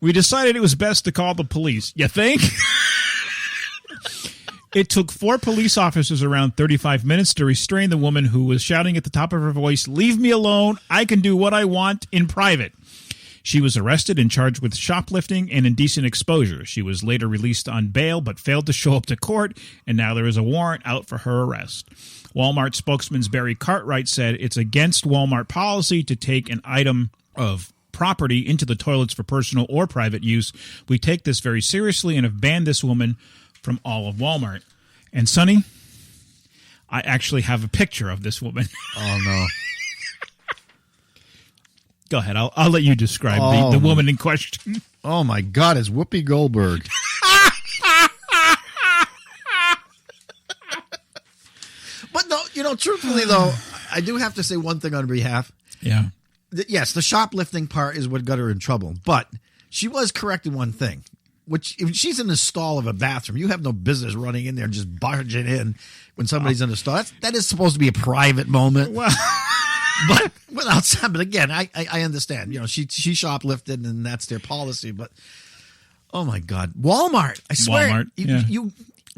We decided it was best to call the police." You think? It took 4 police officers around 35 minutes to restrain the woman who was shouting at the top of her voice, "Leave me alone. I can do what I want in private." She was arrested and charged with shoplifting and indecent exposure. She was later released on bail but failed to show up to court, and now there is a warrant out for her arrest. Walmart spokesman Barry Cartwright said it's against Walmart policy to take an item of property into the toilets for personal or private use. We take this very seriously and have banned this woman from all of Walmart. And Sonny, I actually have a picture of this woman. Oh, no. Go ahead. I'll let you describe the woman in question. Oh, my God. It's Whoopi Goldberg. But, no, truthfully, though, I do have to say one thing on her behalf. Yeah. Yes, the shoplifting part is what got her in trouble. But she was correct in one thing. Which, if she's in the stall of a bathroom, you have no business running in there and just barging in when somebody's in the stall. That is supposed to be a private moment. Well, but without, but again, I understand. She shoplifted and that's their policy. But oh my God, Walmart! I swear, Walmart.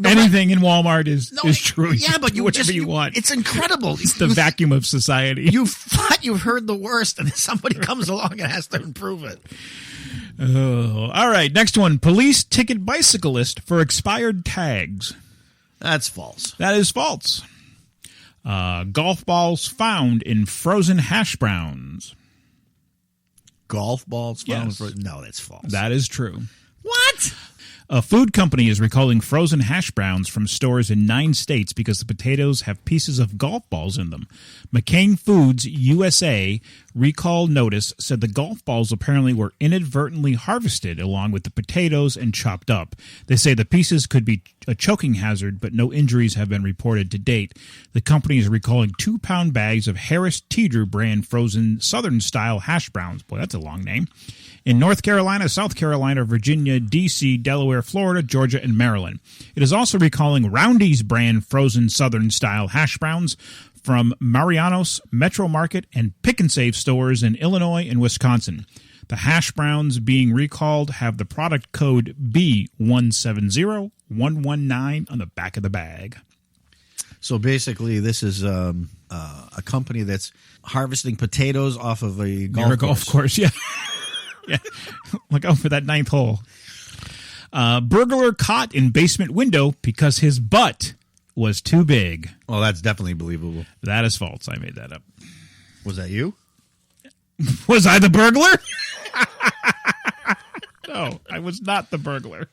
Anything in Walmart is true. Yeah, but you whatever you want. It's incredible. It's the vacuum of society. You thought you've heard the worst, and then somebody comes along and has to improve it. Oh, all right. Next one. Police ticket bicyclist for expired tags. That's false. That is false. Golf balls found in frozen hash browns. Golf balls found in Yes. frozen? No, that's false. That is true. What? A food company is recalling frozen hash browns from stores in 9 states because the potatoes have pieces of golf balls in them. McCain Foods USA recall notice said the golf balls apparently were inadvertently harvested along with the potatoes and chopped up. They say the pieces could be a choking hazard, but no injuries have been reported to date. The company is recalling 2-pound bags of Harris Teeter brand frozen Southern-style hash browns. Boy, that's a long name. In North Carolina, South Carolina, Virginia, D.C., Delaware, Florida, Georgia, and Maryland. It is also recalling Roundy's brand frozen Southern-style hash browns from Mariano's, Metro Market, and Pick and Save stores in Illinois and Wisconsin. The hash browns being recalled have the product code B170119 on the back of the bag. So basically, this is a company that's harvesting potatoes off of a golf course. Yeah. Yeah. Look out for that ninth hole. Burglar caught in basement window because his butt was too big. Well, that's definitely believable. That is false. I made that up. Was that you? Was I the burglar? No, I was not the burglar.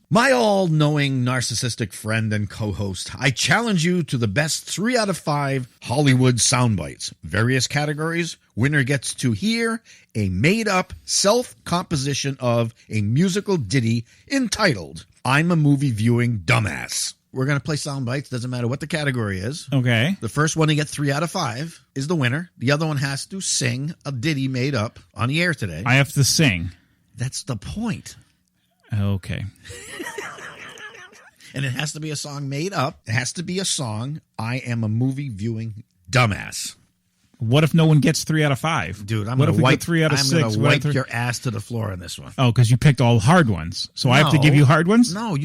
My all-knowing narcissistic friend and co-host, I challenge you to the best 3 out of 5 Hollywood Soundbites. Various categories. Winner gets to hear a made-up self-composition of a musical ditty entitled, I'm a Movie Viewing Dumbass. We're going to play sound bites. Doesn't matter what the category is. Okay. The first one to get 3 out of 5 is the winner. The other one has to sing a ditty made up on the air today. I have to sing. That's the point. Okay. And it has to be a song made up. It has to be a song, I am a movie viewing dumbass. What if no one gets 3 out of 5? Dude, I'm what going if we wipe get 3 out of 6? I'm going to wipe your ass to the floor on this one. Oh, because you picked all hard ones. So I have to give you hard ones? No,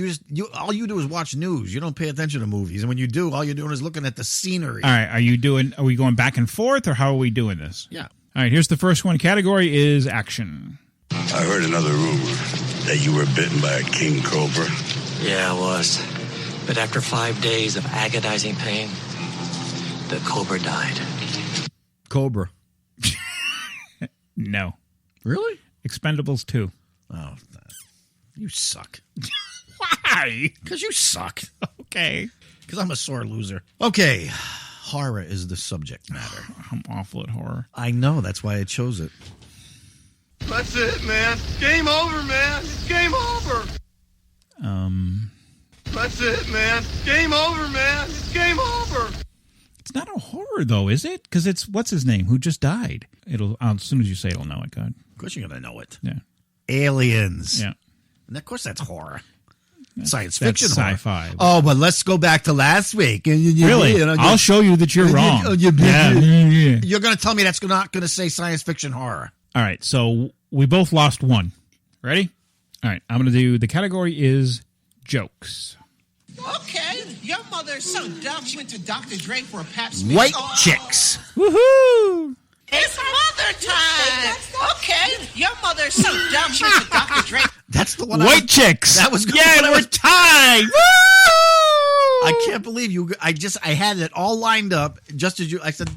all you do is watch news. You don't pay attention to movies. And when you do, all you're doing is looking at the scenery. All right. Are we going back and forth, or how are we doing this? Yeah. All right. Here's the first one. Category is action. I heard another rumor that you were bitten by a king cobra. Yeah, I was. But after 5 days of agonizing pain, the cobra died. Cobra. No. Really? Expendables 2. Oh, you suck. Why? Because you suck. Okay. Because I'm a sore loser. Okay. Horror is the subject matter. I'm awful at horror. I know. That's why I chose it. That's it, man. Game over, man. It's game over. That's it, man. Game over, man. It's game over. It's not a horror, though, is it? Because it's, what's his name, who just died. As soon as you say it, I'll know it, God. Of course you're going to know it. Yeah. Aliens. Yeah. And of course that's horror. Science fiction horror. Sci-fi. Oh, but let's go back to last week. Really? I'll show you that you're wrong. You're going to tell me that's not going to say science fiction horror. All right, so we both lost one. Ready? All right, I'm going to do, the category is jokes. Okay, your mother's so dumb she went to Dr. Dre for a pap smear. White chicks. Woohoo! It's mother time. Okay, your mother's so dumb she went to Dr. Dre. That's the one. White chicks. That was good. Yeah, we're tied. Woo! I can't believe you. I had it all lined up just as you. I said,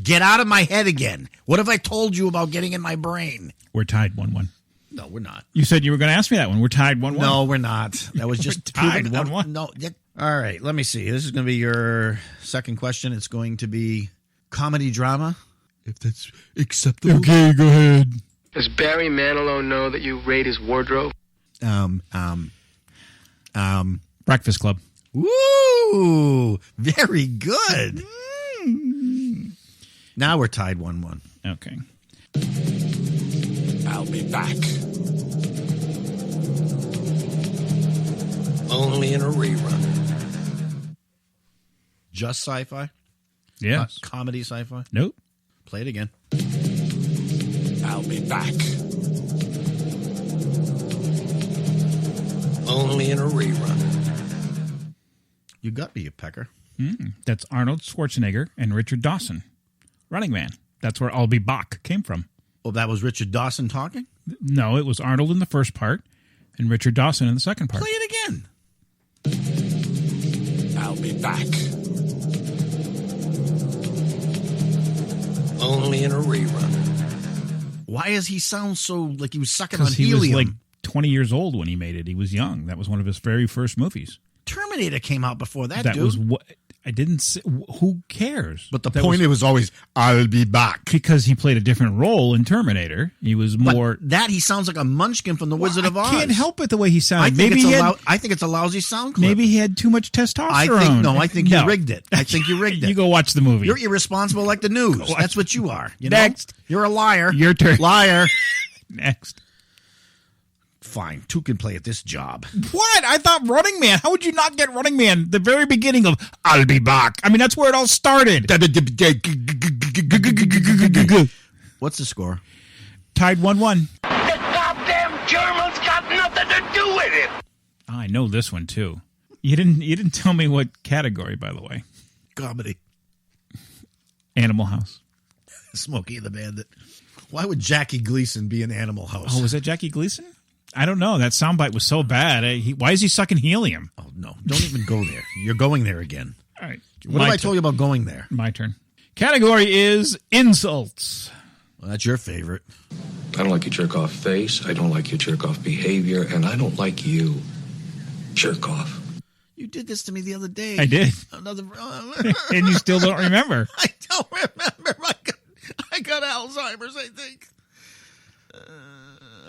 get out of my head again. What have I told you about getting in my brain? We're tied 1-1. No, we're not. You said you were going to ask me that one. We're tied 1-1. No, we're not. That was just tied 1-1. No. All right. Let me see. This is going to be your second question. It's going to be comedy drama, if that's acceptable. Okay, go ahead. Does Barry Manilow know that you raid his wardrobe? Breakfast Club. Woo! Very good. Now we're tied 1-1. Okay. I'll be back. Only in a rerun. Just sci-fi? Yes. Comedy sci-fi? Nope. Play it again. I'll be back. Only in a rerun. You got me, you pecker. That's Arnold Schwarzenegger and Richard Dawson. Running Man. That's where I'll be back came from. Oh, that was Richard Dawson talking? No, it was Arnold in the first part and Richard Dawson in the second part. Play it again. I'll be back. Only in a rerun. Why does he sound so like he was sucking on Because he helium? was like 20 years old when he made it. He was young. That was one of his very first movies. Terminator came out before that, That dude. was what I didn't say. Who cares? But the point, it was always, I'll be back. Because he played a different role in Terminator. He was more. But that he sounds like a munchkin from the Wizard of Oz. I can't help it the way he sounded. I think it's a lousy sound clip. Maybe he had too much testosterone. I think you rigged it. I think you rigged it. You go watch the movie. You're irresponsible like the news. That's what you are. You know? Next. You're a liar. Your turn. Liar. Next. Fine, 2 can play at this job. What? I thought Running Man. How would you not get Running Man? The very beginning of I'll Be Back. I mean, that's where it all started. What's the score? Tied 1-1. The goddamn Germans got nothing to do with it. Oh, I know this one, too. You didn't tell me what category, by the way. Comedy. Animal House. Smokey and the Bandit. Why would Jackie Gleason be in Animal House? Oh, was that Jackie Gleason? I don't know. That soundbite was so bad. Why is he sucking helium? Oh, no. Don't even go there. You're going there again. All right. What have I told you about going there? My turn. Category is insults. Well, that's your favorite. I don't like your jerk-off face. I don't like your jerk-off behavior. And I don't like you. Jerk-off. You did this to me the other day. I did. Another, and you still don't remember. I don't remember. I got Alzheimer's, I think.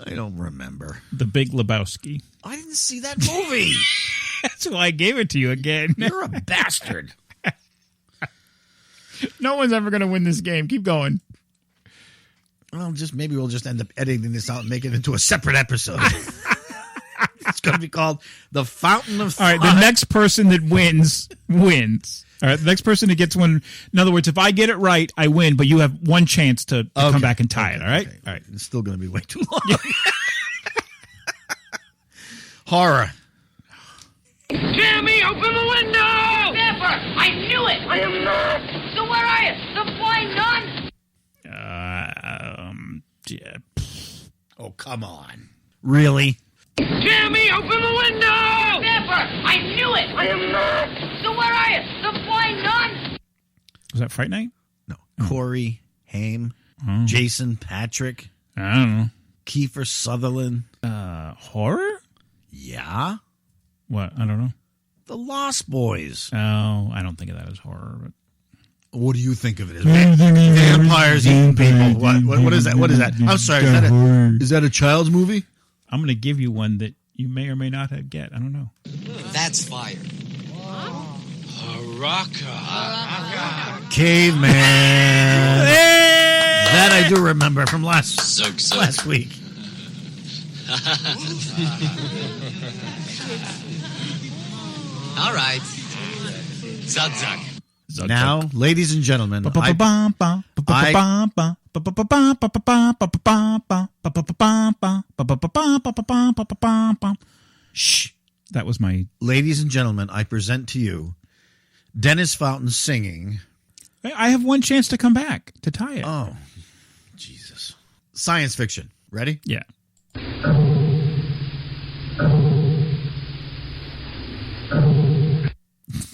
I don't remember. The Big Lebowski. I didn't see that movie. That's why I gave it to you again. You're a bastard. No one's ever going to win this game. Keep going. Well, maybe we'll just end up editing this out and make it into a separate episode. It's going to be called The Fountain of Thought. All right, the next person that wins. All right, the next person that gets one. In other words, if I get it right, I win, but you have one chance to come back and tie it, all right? Okay. All right. It's still going to be way too long. Horror. Jamie, open the window! Never! I knew it! I am not. So where are you? The blind nun? Yeah. Oh, come on. Really? Jamie, open the window! Never! I knew it! I am not. So where are you? The blind nun? Was that Fright Night? No. Corey Haim. Jason Patrick. I don't know. Kiefer Sutherland. Horror? Yeah. What? I don't know. The Lost Boys. Oh, I don't think of that as horror. But what do you think of it as? Vampires eating people. What is that? What is that? I'm sorry. Is that a child's movie? I'm going to give you one that you may or may not have get. I don't know. That's fire. Haraka. Caveman. That I do remember from last week. All right. Zug. Now, ladies and gentlemen, Shh. That was my... Ladies and gentlemen, I present to you Dennis Fountain singing... I have one chance to come back to tie it. Oh, Jesus. Science fiction. Ready? Yeah.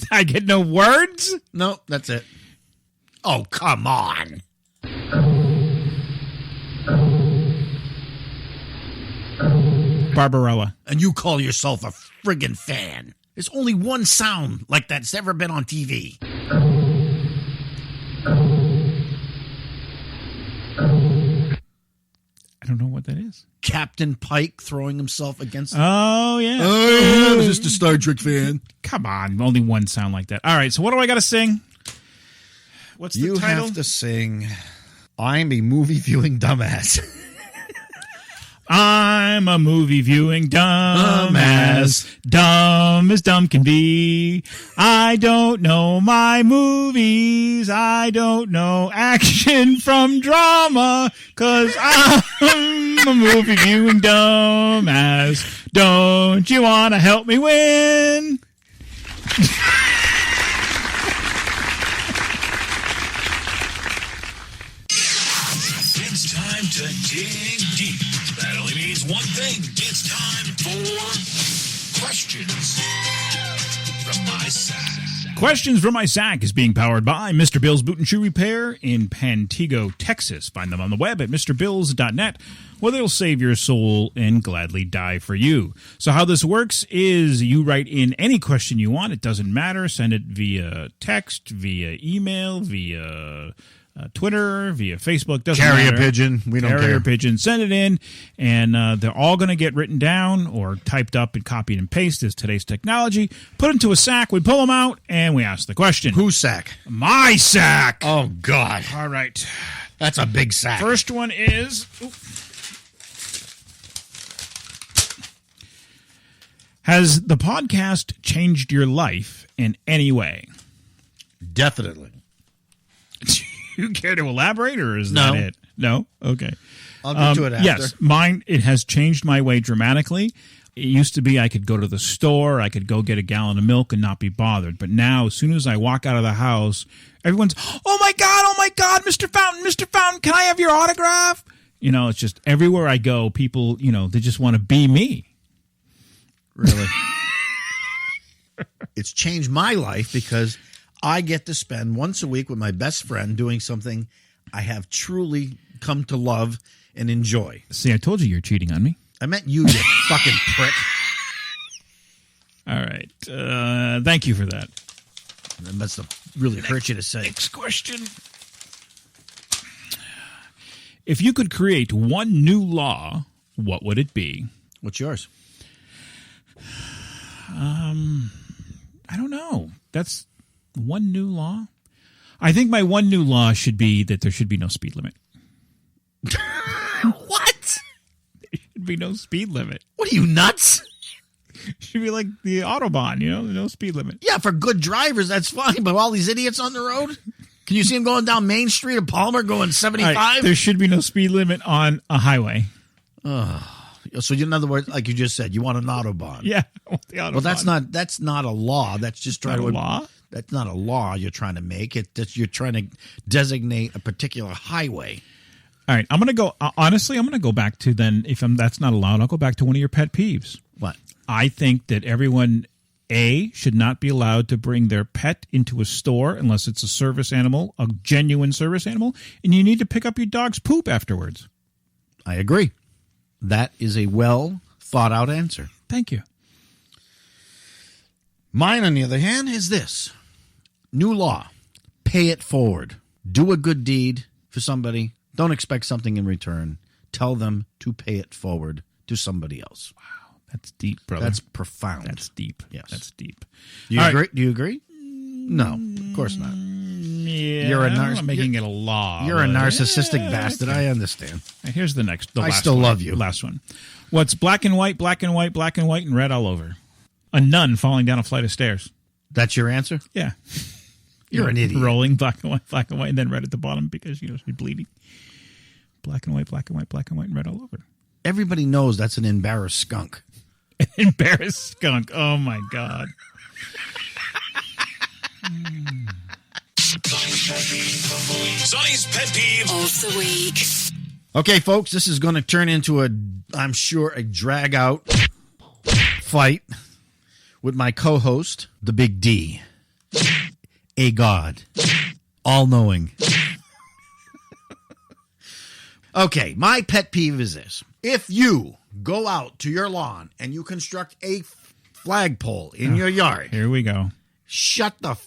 I get no words? No, that's it. Oh, come on. Barbarella. And you call yourself a friggin' fan. There's only one sound like that's ever been on TV. I don't know what that is. Captain Pike throwing himself against... Oh, yeah. I was just a Star Trek fan. Come on. Only one sound like that. All right, so what do I got to sing? What's the title? You have to sing, I'm a movie viewing dumbass. I'm a movie viewing dumbass, dumb as dumb can be. I don't know my movies. I don't know action from drama, 'cause I'm a movie viewing dumbass. Don't you want to help me win? It's time to dig deep. That only means one thing. It's time for questions from my sack. Questions from My Sack is being powered by Mr. Bill's Boot and Shoe Repair in Pantego, Texas. Find them on the web at mrbills.net, where they'll save your soul and gladly die for you. So how this works is you write in any question you want. It doesn't matter. Send it via text, via email, via Twitter, via Facebook. Doesn't Carrier matter. pigeon. We don't care. Carrier pigeon. Send it in, and they're all going to get written down or typed up and copied and pasted as today's technology. Put into a sack. We pull them out, and we ask the question. Whose sack? My sack. Oh, God. All right. That's a big sack. First one is... Has the podcast changed your life in any way? Definitely. Do you care to elaborate, or is No. that it? No? Okay. I'll get to it after. Yes, mine, it has changed my way dramatically. It used to be I could go to the store, I could go get a gallon of milk and not be bothered. But now, as soon as I walk out of the house, everyone's, oh my God, Mr. Fountain, can I have your autograph? You know, it's just everywhere I go, people, you know, they just want to be me. Really? It's changed my life because I get to spend once a week with my best friend doing something I have truly come to love and enjoy. See, I told you you're cheating on me. I meant you fucking prick. All right. Thank you for that. That must have really hurt you to say. Next question. If you could create one new law, what would it be? What's yours? I don't know. That's one new law. I think my one new law should be that there should be no speed limit. What? There should be no speed limit. What are you, nuts? Should be like the Autobahn, you know, no speed limit. Yeah, for good drivers, that's fine. But all these idiots on the road, can you see them going down Main Street of Palmer going 75? Right, there should be no speed limit on a highway. So in other words, like you just said, you want an Autobahn. Yeah, I want the Autobahn. Well, that's not a law. That's just trying to law. That's not a law you're trying to make. You're trying to designate a particular highway. All right, I'm going to go. Honestly, I'm going to go back to then. If that's not allowed, I'll go back to one of your pet peeves. What? I think that everyone, should not be allowed to bring their pet into a store unless it's a service animal, a genuine service animal, and you need to pick up your dog's poop afterwards. I agree. That is a well thought out answer. Thank you. Mine, on the other hand, is this. New law. Pay it forward. Do a good deed for somebody. Don't expect something in return. Tell them to pay it forward to somebody else. Wow, that's deep, brother. That's profound. That's deep. Yes. That's deep. Do you agree? Right. Do you agree? No, of course not. Yeah, you're I'm making it a law. You're a narcissistic bastard. Okay. I understand. And here's the last I still one. love you. Last one. What's black and white, and red all over? A nun falling down a flight of stairs. That's your answer? Yeah. You're an idiot. Rolling black and white, and then red at the bottom because, she's bleeding. Black and white, and red all over. Everybody knows that's an embarrassed skunk. An embarrassed skunk. Oh, my God. Sonny's pet peeve of the week. Okay, folks, this is going to turn into I'm sure, a drag-out fight with my co-host, the Big D. A God. All-knowing. Okay, my pet peeve is this. If you go out to your lawn and you construct a flagpole in your yard. Here we go. Shut the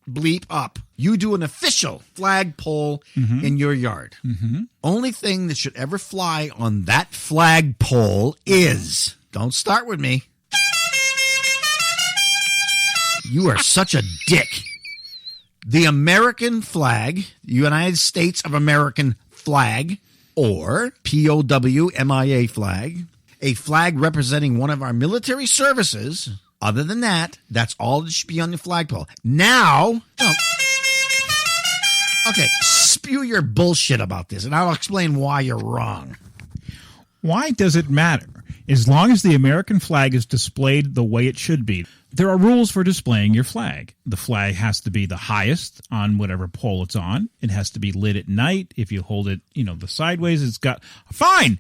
bleep up. You do an official flagpole in your yard. Mm-hmm. Only thing that should ever fly on that flagpole is, don't start with me. You are such a dick. The American flag, United States of American flag, or POW-MIA flag, a flag representing one of our military services. Other than that, that's all that should be on the flagpole. Now, okay, spew your bullshit about this, and I'll explain why you're wrong. Why does it matter? As long as the American flag is displayed the way it should be. There are rules for displaying your flag. The flag has to be the highest on whatever pole it's on. It has to be lit at night. If you hold it, the sideways, it's got... Fine!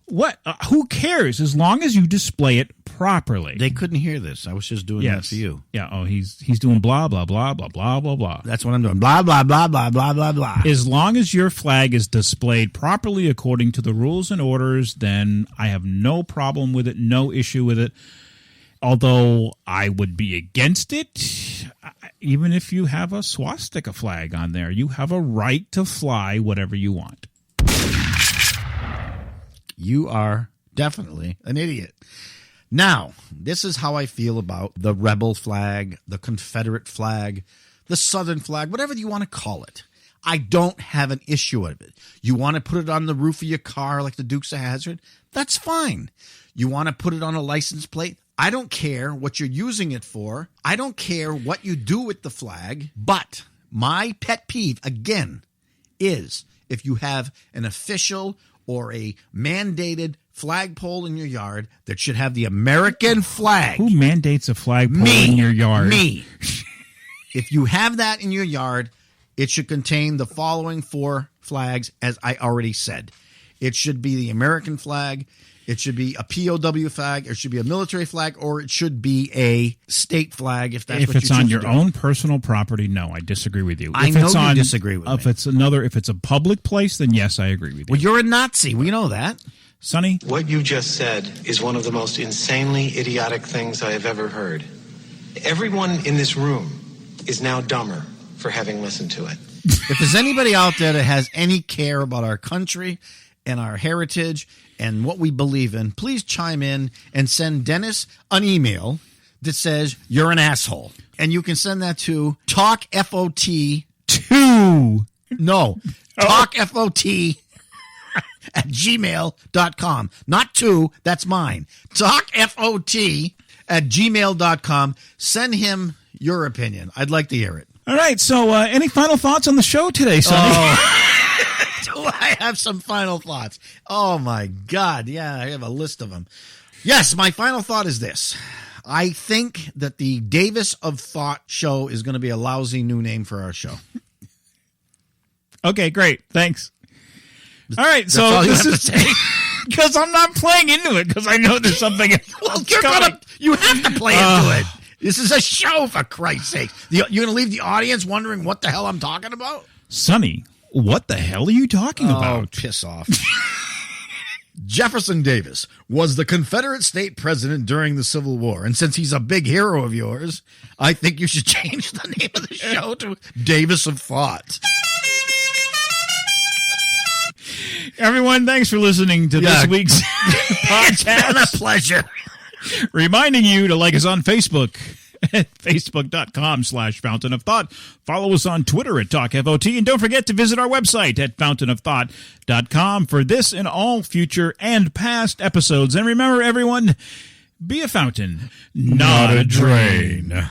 What? Who cares? As long as you display it properly. They couldn't hear this. I was just doing that for you. Yeah. Oh, he's doing blah, blah, blah, blah, blah, blah, blah. That's what I'm doing. Blah, blah, blah, blah, blah, blah, blah. As long as your flag is displayed properly according to the rules and orders, then I have no problem with it, no issue with it. Although I would be against it, even if you have a swastika flag on there. You have a right to fly whatever you want. You are definitely an idiot. Now, this is how I feel about the rebel flag, the Confederate flag, the Southern flag, whatever you want to call it. I don't have an issue with it. You want to put it on the roof of your car like the Dukes of Hazzard? That's fine. You want to put it on a license plate? I don't care what you're using it for. I don't care what you do with the flag. But my pet peeve, again, is if you have an official or a mandated flagpole in your yard that should have the American flag. Who mandates a flagpole in your yard? Me. If you have that in your yard, it should contain the following 4 flags, as I already said. It should be the American flag. It should be a POW flag. It should be a military flag, or it should be a state flag. If that's what you choose to do. If it's on your own personal property, no, I disagree with you. I know you disagree with me. If it's a public place, then yes, I agree with you. Well, you're a Nazi. We know that. Sonny? What you just said is one of the most insanely idiotic things I have ever heard. Everyone in this room is now dumber for having listened to it. If there's anybody out there that has any care about our country and our heritage and what we believe in, please chime in and send Dennis an email that says you're an asshole. And you can send that to talkfot2. No, talkfot at gmail.com. Not 2, that's mine. Talkfot at gmail.com. Send him your opinion. I'd like to hear it. All right, so any final thoughts on the show today, Sonny? Do I have some final thoughts? Oh, my God. Yeah, I have a list of them. Yes, my final thought is this. I think that the Davis of Thought show is going to be a lousy new name for our show. Okay, great. Thanks. All right, That's so all you this have is to say. because I'm not playing into it because I know there's something. Well, you have to play into it. This is a show, for Christ's sake. You're going to leave the audience wondering what the hell I'm talking about? Sonny, what the hell are you talking about? Oh, piss off. Jefferson Davis was the Confederate state president during the Civil War. And since he's a big hero of yours, I think you should change the name of the show to Davis of Thought. Everyone, thanks for listening to this week's podcast. It's been a pleasure. Reminding you to like us on Facebook at facebook.com/Fountain of Thought. Follow us on Twitter at TalkFOT. And don't forget to visit our website at fountainofthought.com for this and all future and past episodes. And remember, everyone, be a fountain, not a drain.